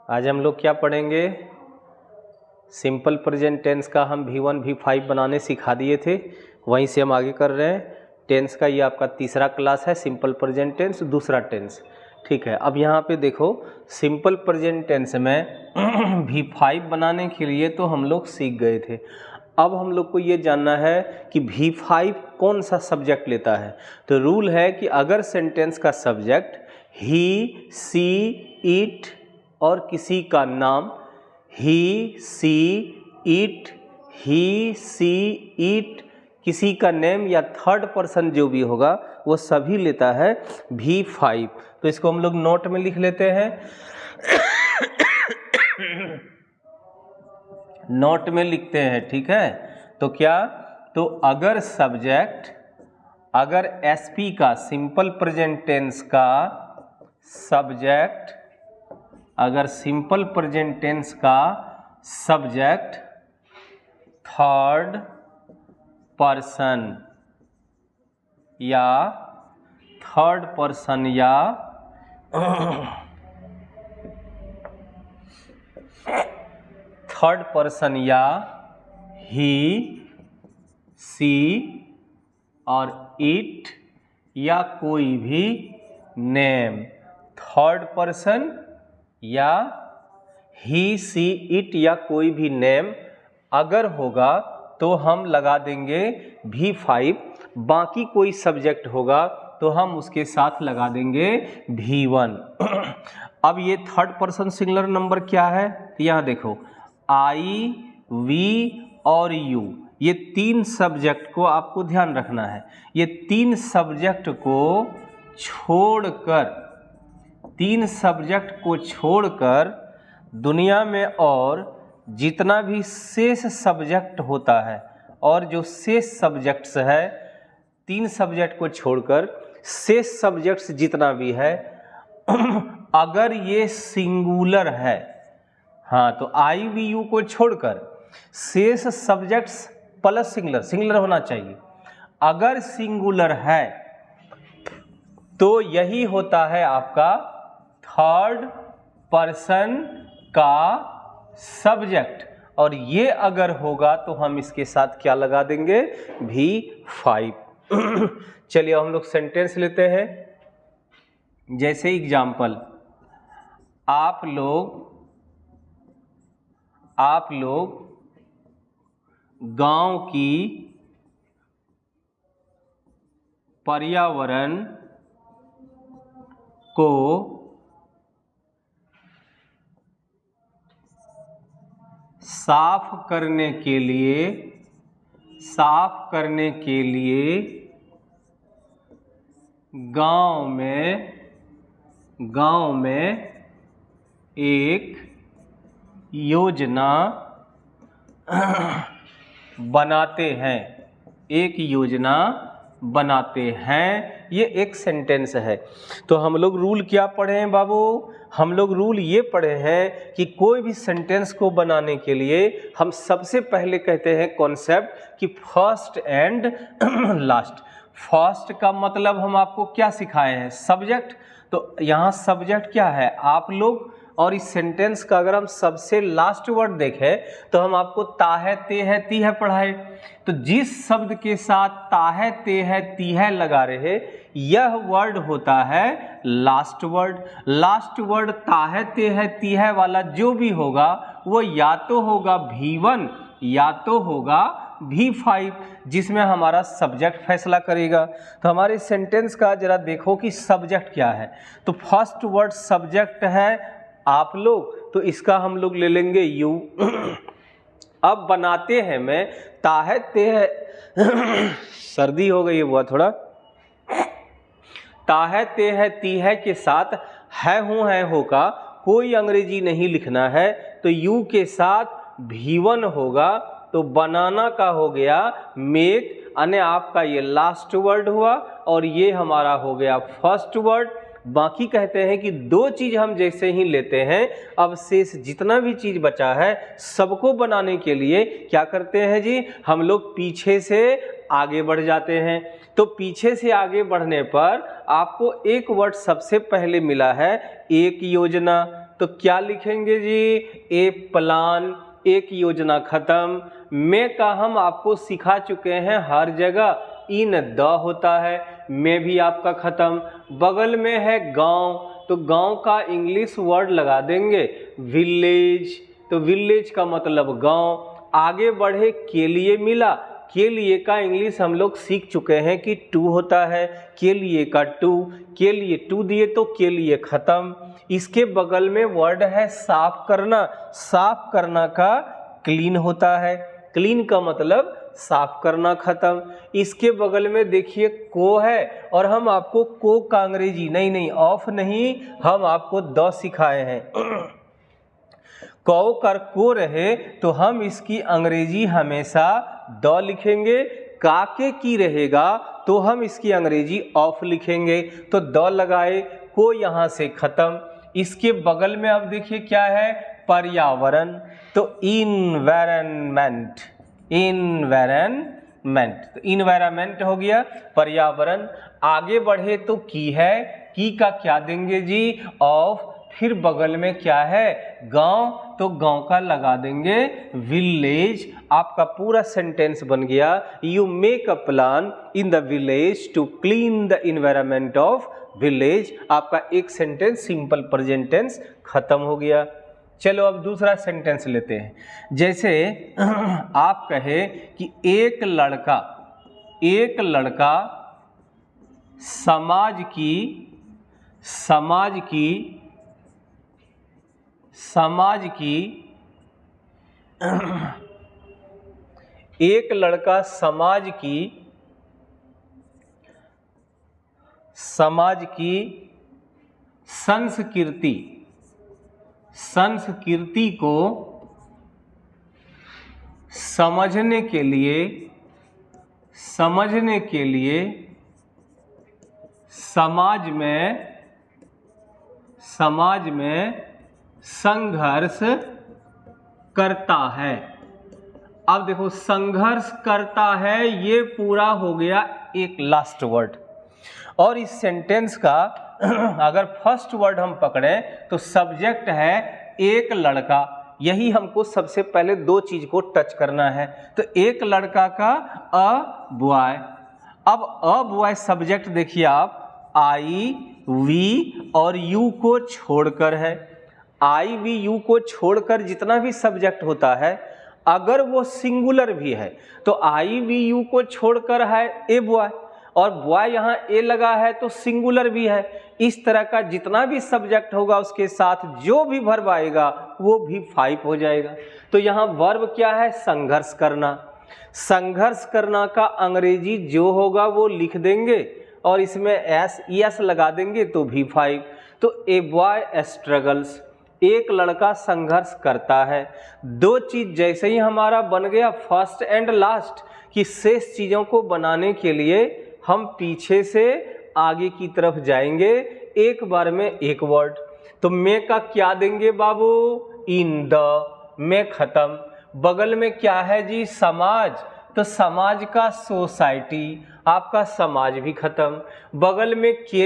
आज हम लोग क्या पढ़ेंगे? सिंपल प्रेजेंट टेंस का हम V1 V5 बनाने सिखा दिए थे, वहीं से हम आगे कर रहे हैं। टेंस का ये आपका तीसरा क्लास है, सिंपल प्रेजेंट टेंस दूसरा टेंस। ठीक है, अब यहाँ पे देखो सिंपल प्रेजेंट टेंस में V5 बनाने के लिए तो हम लोग सीख गए थे। अब हम लोग को ये जानना है कि V5 कौन सा सब्जेक्ट लेता है। तो रूल है कि अगर सेंटेंस का सब्जेक्ट ही, सी, इट और किसी का नाम, ही, सी, इट, ही, सी, इट, किसी का नेम या थर्ड पर्सन जो भी होगा वो सभी लेता है V5। तो इसको हम लोग नोट में लिख लेते हैं। नोट में लिखते हैं, ठीक है। तो क्या, तो अगर सब्जेक्ट, अगर एसपी का सिंपल प्रेजेंट टेंस का सब्जेक्ट, अगर सिंपल प्रेजेंट टेंस का सब्जेक्ट थर्ड पर्सन या थर्ड पर्सन या ही, सी और इट या कोई भी नेम, थर्ड पर्सन या ही, सी, इट या कोई भी नेम अगर होगा तो हम लगा देंगे V5। बाकी कोई सब्जेक्ट होगा तो हम उसके साथ लगा देंगे V1। अब ये थर्ड पर्सन सिंगुलर नंबर क्या है? यहाँ देखो आई, वी और यू, ये तीन सब्जेक्ट को आपको ध्यान रखना है। ये तीन सब्जेक्ट को छोड़कर दुनिया में और जितना भी शेष सब्जेक्ट होता है, और जो शेष सब्जेक्ट्स है, तीन सब्जेक्ट को छोड़कर शेष सब्जेक्ट्स जितना भी है अगर ये सिंगुलर है, हाँ, तो आई, वी, यू को छोड़कर शेष सब्जेक्ट्स प्लस सिंगुलर होना चाहिए। अगर सिंगुलर है तो यही होता है आपका थर्ड पर्सन का सब्जेक्ट, और ये अगर होगा तो हम इसके साथ क्या लगा देंगे? V5। चलिए हम लोग सेंटेंस लेते हैं। जैसे एग्जाम्पल, आप लोग गांव की पर्यावरण को साफ करने के लिए गांव में एक योजना बनाते हैं। ये एक सेंटेंस है। तो हम लोग रूल क्या पढ़े हैं बाबू? हम लोग रूल ये पढ़े हैं कि कोई भी सेंटेंस को बनाने के लिए हम सबसे पहले कहते हैं कॉन्सेप्ट कि फर्स्ट एंड लास्ट। फर्स्ट का मतलब हम आपको क्या सिखाए हैं? सब्जेक्ट। तो यहाँ सब्जेक्ट क्या है? आप लोग। और इस सेंटेंस का अगर हम सबसे लास्ट वर्ड देखें तो हम आपको ता है, ते है, ती है पढ़ाए। तो जिस शब्द के साथ ता है, ते है, ती है लगा रहे, यह वर्ड होता है लास्ट वर्ड। लास्ट वर्ड ता है, ते है, ती है वाला जो भी होगा वो या तो होगा V1 या तो होगा V5, जिसमें हमारा सब्जेक्ट फैसला करेगा। तो हमारे सेंटेंस का जरा देखो कि सब्जेक्ट क्या है। तो फर्स्ट वर्ड सब्जेक्ट है आप लोग, तो इसका हम लोग ले लेंगे यू। अब बनाते हैं मैं ता है, ते है सर्दी हो गई है बुआ थोड़ा। ता है, ते है, ती है के साथ है, हूँ, है, हो का कोई अंग्रेजी नहीं लिखना है, तो यू के साथ V1 होगा। तो बनाना का हो गया मेक, यानी आपका ये लास्ट वर्ड हुआ और ये हमारा हो गया फर्स्ट वर्ड। बाकी कहते हैं कि दो चीज हम जैसे ही लेते हैं, अब शेष जितना भी चीज बचा है सबको बनाने के लिए क्या करते हैं जी? हम लोग पीछे से आगे बढ़ जाते हैं। तो पीछे से आगे बढ़ने पर आपको एक वर्ड सबसे पहले मिला है एक योजना। तो क्या लिखेंगे जी? ए प्लान, एक योजना खत्म। में का हम आपको सिखा चुके हैं हर जगह इन द होता है, में भी आपका खत्म। बगल में है गांव, तो गांव का इंग्लिश वर्ड लगा देंगे विलेज, तो विलेज का मतलब गांव। आगे बढ़े के लिए मिला, के लिए का इंग्लिश हम लोग सीख चुके हैं कि टू होता है, के लिए का टू, के लिए टू दिए तो के लिए खत्म। इसके बगल में वर्ड है साफ करना, साफ करना का क्लीन होता है, क्लीन का मतलब साफ करना खत्म। इसके बगल में देखिए को है, और हम आपको को का अंग्रेजी नहीं ऑफ नहीं, हम आपको द सिखाए हैं। कौ कर को रहे तो हम इसकी अंग्रेजी हमेशा द लिखेंगे, काके की रहेगा तो हम इसकी अंग्रेजी ऑफ लिखेंगे। तो द लगाए, को यहाँ से खत्म। इसके बगल में अब देखिए क्या है? पर्यावरण, तो इन्वायरमेंट, इन्वायरमेंट, तो इन्वायरमेंट हो गया पर्यावरण। आगे बढ़े तो की है, की का क्या देंगे जी? ऑफ। फिर बगल में क्या है? गांव, तो गांव का लगा देंगे विलेज। आपका पूरा सेंटेंस बन गया, you make a plan in the village to clean the environment of village. आपका एक सेंटेंस सिंपल प्रेजेंट टेंस खत्म हो गया। चलो अब दूसरा सेंटेंस लेते हैं। जैसे आप कहे कि एक लड़का समाज की एक लड़का समाज की संस्कृति को समझने के लिए समाज में संघर्ष करता है। अब देखो संघर्ष करता है, ये पूरा हो गया एक लास्ट वर्ड। और इस सेंटेंस का अगर फर्स्ट वर्ड हम पकड़ें तो सब्जेक्ट है एक लड़का। यही हमको सबसे पहले दो चीज को टच करना है। तो एक लड़का का अ बॉय। अब अ बॉय सब्जेक्ट देखिए आप, आई वी और यू को छोड़कर है। आई वी यू को छोड़कर जितना भी सब्जेक्ट होता है, अगर वो सिंगुलर भी है तो आई वी यू को छोड़कर है ए बॉय, और बॉय यहाँ ए लगा है तो सिंगुलर भी है। इस तरह का जितना भी सब्जेक्ट होगा उसके साथ जो भी वर्ब आएगा वो भी 5 हो जाएगा। तो यहाँ वर्ब क्या है? संघर्ष करना। संघर्ष करना का अंग्रेजी जो होगा वो लिख देंगे और इसमें एस लगा देंगे तो भी 5। तो ए बॉय स्ट्रगल्स, एक लड़का संघर्ष करता है। दो चीज जैसे ही हमारा बन गया फर्स्ट एंड लास्ट, कि शेष चीजों को बनाने के लिए हम पीछे से आगे की तरफ जाएंगे, एक बार में एक वर्ड। तो में का क्या देंगे बाबू? इन द, में खत्म। बगल में क्या है जी? समाज, तो समाज का सोसाइटी, आपका समाज भी खत्म। बगल में के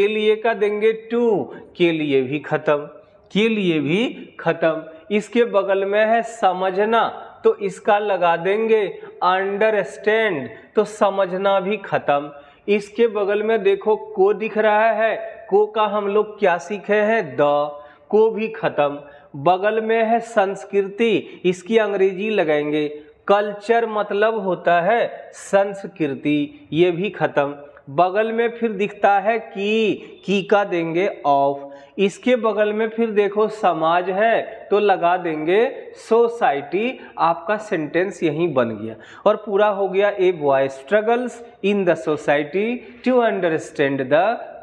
लिए का देंगे टू, के लिए भी खत्म, के लिए भी खत्म। इसके बगल में है समझना, तो इसका लगा देंगे अंडरस्टैंड, तो समझना भी खत्म। इसके बगल में देखो को दिख रहा है, को का हम लोग क्या सीखे हैं? द, को भी खत्म। बगल में है संस्कृति, इसकी अंग्रेजी लगाएंगे कल्चर, मतलब होता है संस्कृति, ये भी खत्म। बगल में फिर दिखता है की का देंगे ऑफ। इसके बगल में फिर देखो समाज है तो लगा देंगे सोसाइटी। आपका सेंटेंस यहीं बन गया और पूरा हो गया। A boy struggles in the society to understand the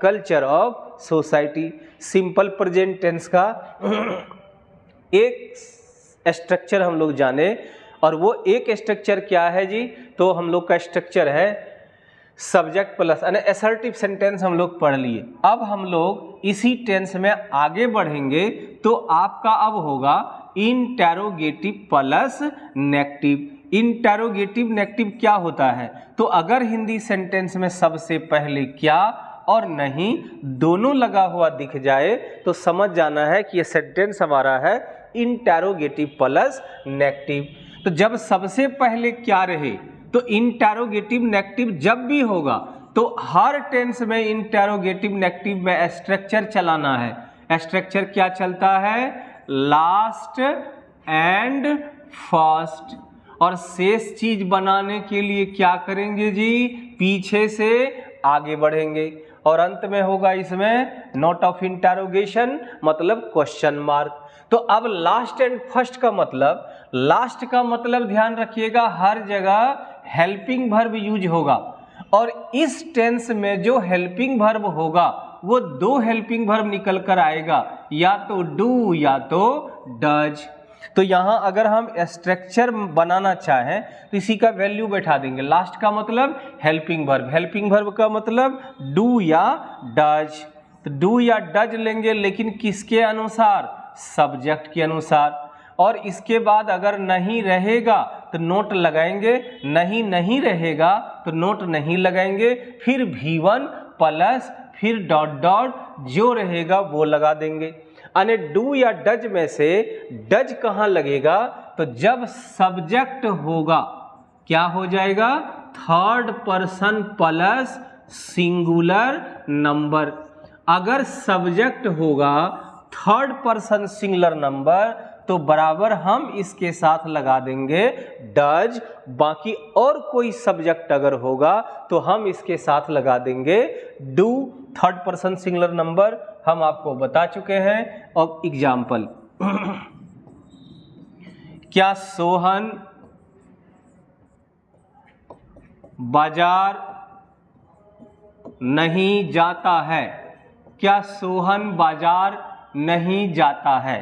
culture of society. Simple present tense का एक स्ट्रक्चर हम लोग जाने, और वो एक स्ट्रक्चर क्या है जी? तो हम लोग का स्ट्रक्चर है सब्जेक्ट प्लस यानी असर्टिव सेंटेंस हम लोग पढ़ लिए। अब हम लोग इसी टेंस में आगे बढ़ेंगे तो आपका अब होगा interrogative plus negative. Interrogative negative क्या होता है? तो अगर हिंदी सेंटेंस में सबसे पहले क्या और नहीं दोनों लगा हुआ दिख जाए तो समझ जाना है कि ये सेंटेंस हमारा है इंटरोगेटिव प्लस नेगेटिव। तो जब सबसे पहले क्या रहे तो इंटरोगेटिव नेगेटिव जब भी होगा तो हर टेंस में इंटरोगेटिव नेगेटिव में स्ट्रक्चर चलाना है। स्ट्रक्चर क्या चलता है? Last and first. और शेष चीज बनाने के लिए क्या करेंगे जी? पीछे से आगे बढ़ेंगे और अंत में होगा इसमें नोट ऑफ इंटरोगेशन मतलब क्वेश्चन मार्क। तो अब लास्ट एंड फर्स्ट का मतलब, लास्ट का मतलब ध्यान रखिएगा हर जगह हेल्पिंग वर्ब यूज होगा और इस टेंस में जो हेल्पिंग वर्ब होगा वो दो हेल्पिंग वर्ब निकल कर आएगा, या तो डू या तो डज। तो यहाँ अगर हम स्ट्रक्चर बनाना चाहें तो इसी का वैल्यू बैठा देंगे। लास्ट का मतलब हेल्पिंग वर्ब, हेल्पिंग वर्ब का मतलब डू या डज। तो डू या डज लेंगे लेकिन किसके अनुसार? सब्जेक्ट के अनुसार। और इसके बाद अगर नहीं रहेगा तो नोट लगाएंगे, नहीं रहेगा तो नोट नहीं लगाएंगे, फिर V1 प्लस फिर डॉट डॉट जो रहेगा वो लगा देंगे। यानी डू या डज में से डज कहाँ लगेगा? तो जब सब्जेक्ट होगा क्या हो जाएगा? Third person plus singular number. अगर सब्जेक्ट होगा थर्ड पर्सन सिंगुलर नंबर तो बराबर हम इसके साथ लगा देंगे डज। बाकी और कोई सब्जेक्ट अगर होगा तो हम इसके साथ लगा देंगे do. Third person singular number हम आपको बता चुके हैं। और एग्जाम्पल क्या सोहन बाजार नहीं जाता है? क्या सोहन बाजार नहीं जाता है?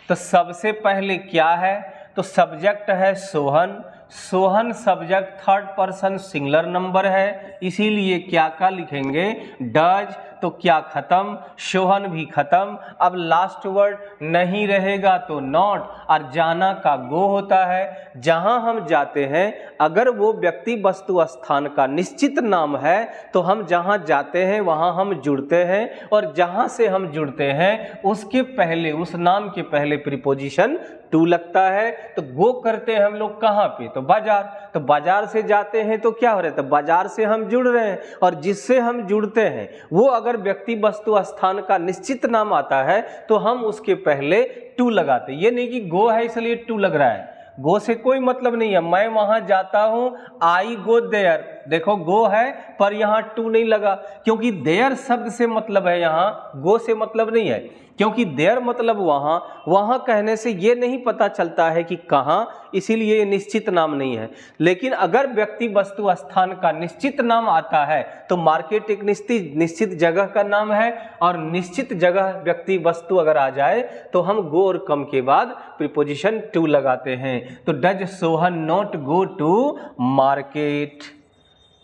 तो सबसे पहले क्या है? तो सब्जेक्ट है Sohan, Sohan subject third person singular number है, इसीलिए क्या का लिखेंगे? डज। तो क्या खत्म? सोहन भी खत्म। अब लास्ट वर्ड नहीं रहेगा तो नॉट, और जाना का गो होता है। जहां हम जाते हैं अगर वो व्यक्ति वस्तु स्थान का निश्चित नाम है तो हम जहां जाते हैं वहां हम जुड़ते हैं, और जहां से हम जुड़ते हैं उसके पहले, उस नाम के पहले प्रीपोजिशन टू लगता है। तो गो करते हैं हम लोग कहाँ पे? तो बाजार। तो बाजार से जाते हैं तो क्या हो रहा है? तो बाजार से हम जुड़ रहे हैं, और जिससे हम जुड़ते हैं वो अगर व्यक्ति वस्तु स्थान का निश्चित नाम आता है तो हम उसके पहले टू लगाते हैं। ये नहीं कि गो है इसलिए टू लग रहा है, गो से कोई मतलब नहीं है। मैं वहां जाता हूं, आई गो देयर, देखो गो है पर यहाँ टू नहीं लगा क्योंकि देयर शब्द से मतलब है, यहाँ गो से मतलब नहीं है। क्योंकि देयर मतलब वहां, वहां कहने से ये नहीं पता चलता है कि कहाँ, इसीलिए ये निश्चित नाम नहीं है। लेकिन अगर व्यक्ति वस्तु स्थान का निश्चित नाम आता है तो मार्केट एक निश्चित जगह का नाम है, और निश्चित जगह व्यक्ति वस्तु अगर आ जाए तो हम गो और कम के बाद प्रीपोजिशन टू लगाते हैं। तो does Sohan not go to market?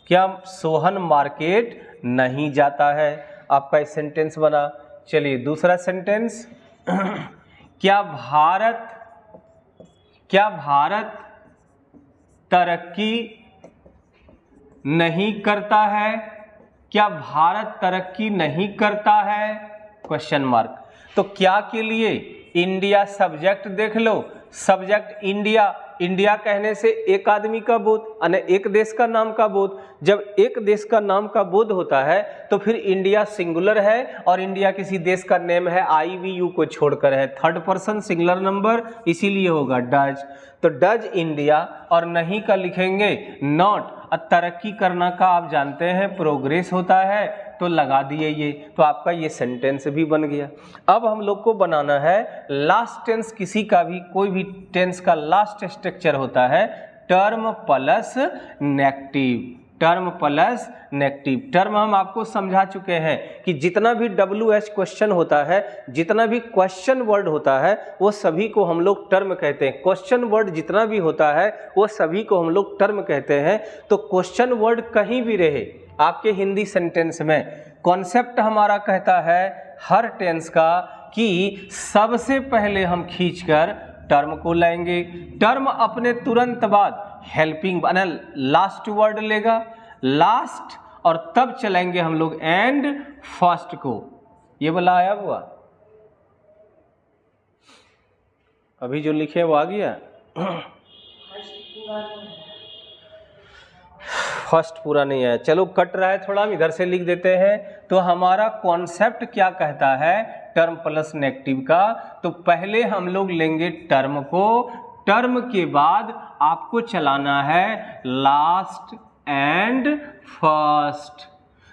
क्या सोहन मार्केट नहीं जाता है? आपका एक सेंटेंस बना। चलिए दूसरा सेंटेंस क्या भारत तरक्की नहीं करता है? क्या भारत तरक्की नहीं करता है? Question mark. तो क्या के लिए? इंडिया सब्जेक्ट देख लो, सब्जेक्ट इंडिया, इंडिया कहने से एक आदमी का बोध, यानी एक देश का नाम का बोध। जब एक देश का नाम का बोध होता है तो फिर इंडिया सिंगुलर है और इंडिया किसी देश का नेम है, आई वी यू को छोड़कर है, थर्ड पर्सन सिंगुलर नंबर, इसीलिए होगा डज। तो डज इंडिया, और नहीं का लिखेंगे नॉट। तरक्की करना का आप जानते हैं प्रोग्रेस होता है, तो लगा दिए ये, तो आपका ये सेंटेंस भी बन गया। अब हम लोग को बनाना है लास्ट टेंस। किसी का भी कोई भी टेंस का लास्ट स्ट्रक्चर होता है term plus negative, term plus negative. Term हम आपको समझा चुके हैं कि जितना भी WH क्वेश्चन होता है, जितना भी क्वेश्चन वर्ड होता है वो सभी को हम लोग टर्म कहते हैं। क्वेश्चन वर्ड जितना भी होता है वो सभी को हम लोग टर्म कहते हैं। तो क्वेश्चन वर्ड कहीं भी रहे आपके हिंदी सेंटेंस में, कॉन्सेप्ट हमारा कहता है हर टेंस का कि सबसे पहले हम खींचकर टर्म को लाएंगे। टर्म अपने तुरंत बाद हेल्पिंग लास्ट वर्ड लेगा, लास्ट और तब चलाएंगे हम लोग एंड फर्स्ट को। ये वाला आया हुआ, अभी जो लिखे वो आ गया। फर्स्ट पूरा नहीं आया, चलो कट रहा है थोड़ा, हम इधर से लिख देते हैं। तो हमारा कॉन्सेप्ट क्या कहता है टर्म प्लस नेगेटिव का। तो पहले हम लोग लेंगे टर्म को, टर्म के बाद आपको चलाना है लास्ट एंड फर्स्ट।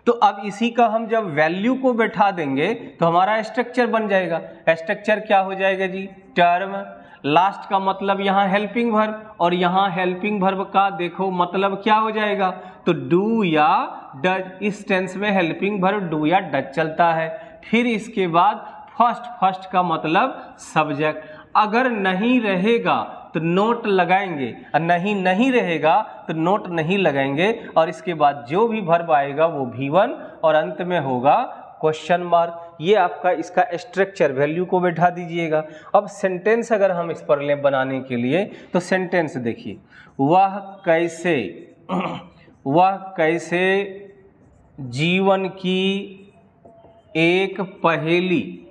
तो अब इसी का हम जब वैल्यू को बैठा देंगे तो हमारा स्ट्रक्चर बन जाएगा। स्ट्रक्चर क्या हो जाएगा जी, टर्म, लास्ट का मतलब यहाँ हेल्पिंग वर्ब, और यहाँ हेल्पिंग वर्ब का देखो मतलब क्या हो जाएगा, तो डू या डज। इस टेंस में हेल्पिंग वर्ब डू या डज चलता है। फिर इसके बाद फर्स्ट, फर्स्ट का मतलब सब्जेक्ट। अगर नहीं रहेगा तो नोट लगाएंगे, और नहीं रहेगा तो नोट नहीं लगाएंगे, और इसके बाद जो भी वर्ब आएगा वो V1 और अंत में होगा क्वेश्चन मार्क। ये आपका इसका स्ट्रक्चर, वैल्यू को बैठा दीजिएगा। अब सेंटेंस अगर हम इस पर लें बनाने के लिए, तो सेंटेंस देखिए, वह कैसे जीवन की एक पहेली,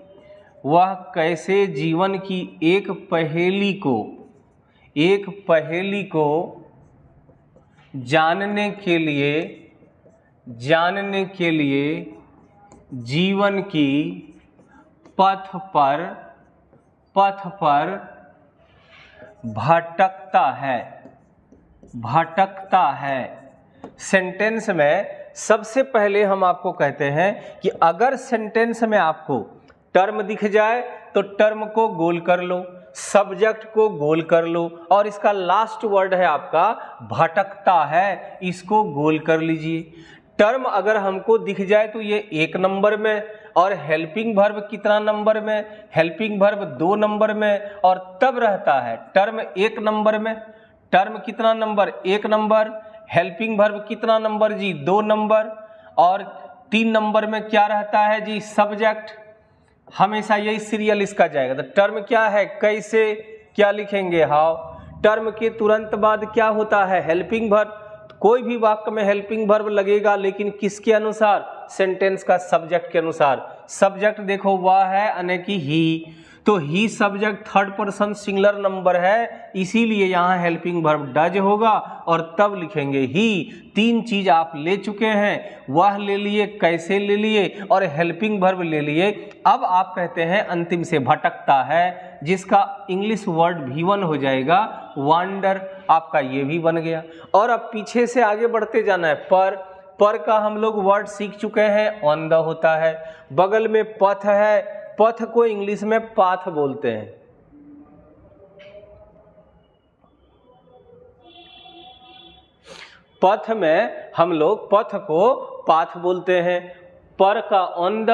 वह कैसे जीवन की एक पहेली को जानने के लिए जीवन की पथ पर भटकता है। सेंटेंस में सबसे पहले हम आपको कहते हैं कि अगर सेंटेंस में आपको टर्म दिख जाए तो टर्म को गोल कर लो, सब्जेक्ट को गोल कर लो, और इसका लास्ट वर्ड है आपका भटकता है, इसको गोल कर लीजिए। टर्म अगर हमको दिख जाए तो ये 1 नंबर में, और हेल्पिंग वर्ब कितना नंबर में, हेल्पिंग वर्ब 2 नंबर में, और तब रहता है टर्म 1 नंबर में। टर्म कितना नंबर, 1 नंबर। हेल्पिंग वर्ब कितना नंबर जी, 2 नंबर। और 3 नंबर में क्या रहता है जी, सब्जेक्ट। हमेशा यही सीरियल इसका जाएगा। तो टर्म क्या है, कैसे, क्या लिखेंगे, हाउ। टर्म के तुरंत बाद क्या होता है, हेल्पिंग वर्ब। कोई भी वाक्य में हेल्पिंग वर्ब लगेगा, लेकिन किसके अनुसार, सेंटेंस का सब्जेक्ट के अनुसार। सब्जेक्ट देखो वह है यानी कि ही, तो he subject third person singular number है, इसीलिए यहाँ हेल्पिंग वर्ब डज होगा, और तब लिखेंगे ही। 3 चीज आप ले चुके हैं, वह ले लिए, कैसे ले लिए, और हेल्पिंग वर्ब ले लिए। अब आप कहते हैं अंतिम से भटकता है, जिसका इंग्लिश वर्ड V1 हो जाएगा वांडर, आपका ये भी बन गया। और अब पीछे से आगे बढ़ते जाना है। पर का हम लोग वर्ड सीख चुके हैं, ऑन द होता है। बगल में पथ है, पथ को इंग्लिश में पाथ बोलते हैं। पथ में हम लोग पथ को पाथ बोलते हैं। पर का ऑन द,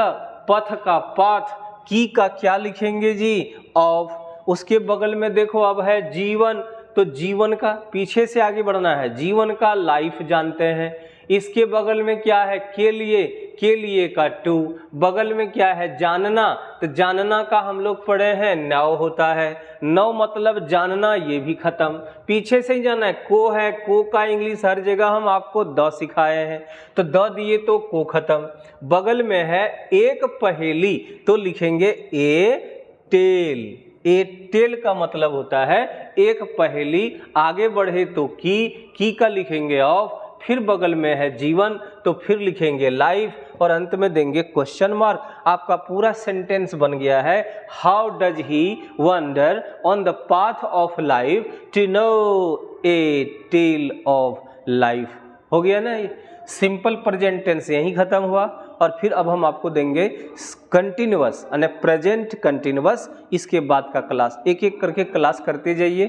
पथ का पाथ, की का क्या लिखेंगे जी, ऑफ। उसके बगल में देखो अब है जीवन, तो जीवन का पीछे से आगे बढ़ना है, जीवन का लाइफ जानते हैं। इसके बगल में क्या है, के लिए का टू। बगल में क्या है, जानना, तो जानना का हम लोग पढ़े हैं नाउ होता है। नाउ मतलब जानना, ये भी खत्म। पीछे से ही जाना है, को है, को का इंग्लिश हर जगह हम आपको द सिखाए हैं, तो द दिए तो को खत्म। बगल में है एक पहेली, तो लिखेंगे ए टेल। ए टेल का मतलब होता है एक पहेली। आगे बढ़े तो की का लिखेंगे ऑफ। फिर बगल में है जीवन, तो फिर लिखेंगे लाइफ, और अंत में देंगे क्वेश्चन मार्क। आपका पूरा सेंटेंस बन गया है, how does he wonder on the path of life to know a tale of life. हो गया ना, ये सिंपल प्रेजेंट टेंस यहीं खत्म हुआ। और फिर अब हम आपको देंगे कंटिन्यूअस यानी प्रेजेंट कंटिन्यूअस। इसके बाद का क्लास एक एक करके क्लास करते जाइए।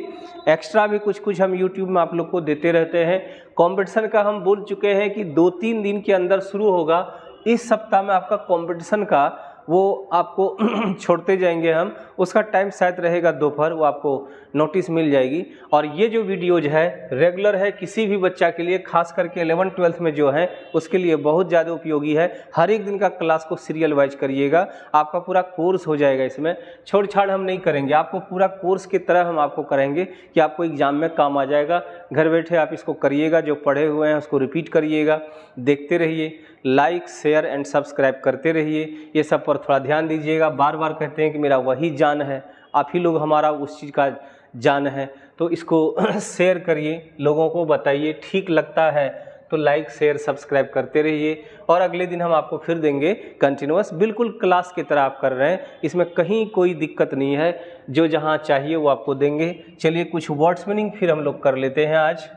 एक्स्ट्रा भी कुछ हम यूट्यूब में आप लोग को देते रहते हैं। कंपटीशन का हम बोल चुके हैं कि 2-3 दिन के अंदर शुरू होगा। इस सप्ताह में आपका कंपटीशन का वो आपको छोड़ते जाएंगे हम, उसका टाइम शायद रहेगा दोपहर, वो आपको नोटिस मिल जाएगी। और ये जो वीडियोज है रेगुलर है, किसी भी बच्चा के लिए, खास करके 11th-12th में जो है उसके लिए बहुत ज़्यादा उपयोगी है। हर एक दिन का क्लास को सीरियल वाइज करिएगा, आपका पूरा कोर्स हो जाएगा। इसमें छोड़ छाड़ हम नहीं करेंगे, आपको पूरा कोर्स की तरह हम आपको करेंगे कि आपको एग्जाम में काम आ जाएगा। घर बैठे आप इसको करिएगा, जो पढ़े हुए हैं उसको रिपीट करिएगा, देखते रहिए, लाइक शेयर एंड सब्सक्राइब करते रहिए। ये सब पर थोड़ा ध्यान दीजिएगा। बार बार कहते हैं कि मेरा वही जान है, आप ही लोग हमारा उस चीज़ का जान है, तो इसको शेयर करिए, लोगों को बताइए। ठीक लगता है तो लाइक शेयर सब्सक्राइब करते रहिए। और अगले दिन हम आपको फिर देंगे कंटिन्यूअस, बिल्कुल क्लास की तरह आप कर रहे हैं, इसमें कहीं कोई दिक्कत नहीं है। जो जहाँ चाहिए वो आपको देंगे। चलिए कुछ वर्ड्स मीनिंग फिर हम लोग कर लेते हैं। आज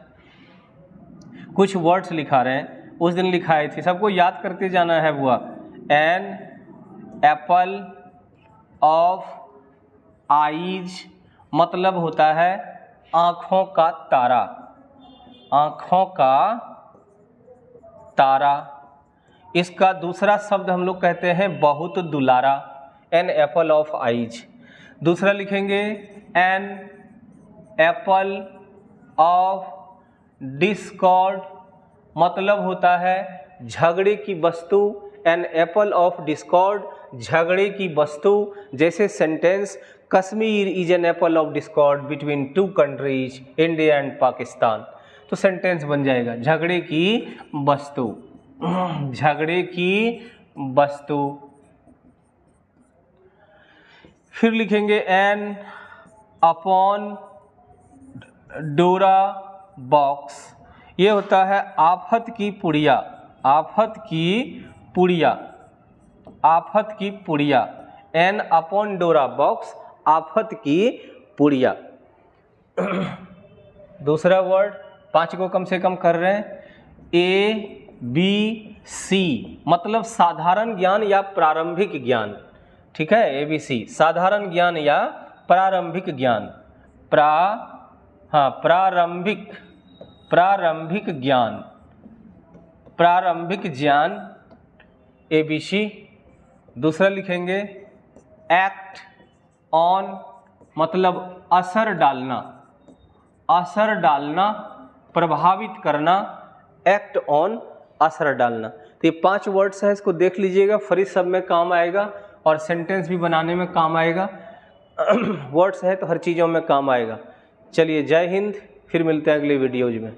कुछ वर्ड्स लिखा रहे हैं, उस दिन लिखाए थे, सबको याद करते जाना है। हुआ एन एप्पल ऑफ आईज, मतलब होता है आँखों का तारा, आँखों का तारा। इसका दूसरा शब्द हम लोग कहते हैं बहुत दुलारा, एन एप्पल ऑफ आईज। दूसरा लिखेंगे एन एप्पल ऑफ डिस्कॉर्ड, मतलब होता है झगड़े की वस्तु, एन एप्पल ऑफ डिस्कॉर्ड, झगड़े की वस्तु। जैसे sentence, Kashmir is an apple of Discord between two countries, India and Pakistan, तो सेंटेंस बन जाएगा झगड़े की वस्तु, झगड़े की वस्तु। फिर लिखेंगे एन अपॉन डोरा बॉक्स, ये होता है आफत की पुड़िया, आफत की पुड़िया, आफत की पुड़िया। एन अपॉन डोरा बॉक्स, आफत की पुड़िया। दूसरा वर्ड 5 को कम से कम कर रहे हैं। ABC, मतलब साधारण ज्ञान या प्रारंभिक ज्ञान, ठीक है। ABC साधारण ज्ञान या प्रारंभिक ज्ञान, प्रारंभिक, प्रारंभिक ज्ञान, प्रारंभिक ज्ञान, ABC। दूसरा लिखेंगे एक्ट ऑन, मतलब असर डालना, असर डालना, प्रभावित करना, एक्ट ऑन, असर डालना। तो ये 5 वर्ड्स हैं, इसको देख लीजिएगा, फ्री सब में काम आएगा और सेंटेंस भी बनाने में काम आएगा। वर्ड्स है तो हर चीज़ों में काम आएगा। चलिए जय हिंद, फिर मिलते हैं अगले वीडियोज में।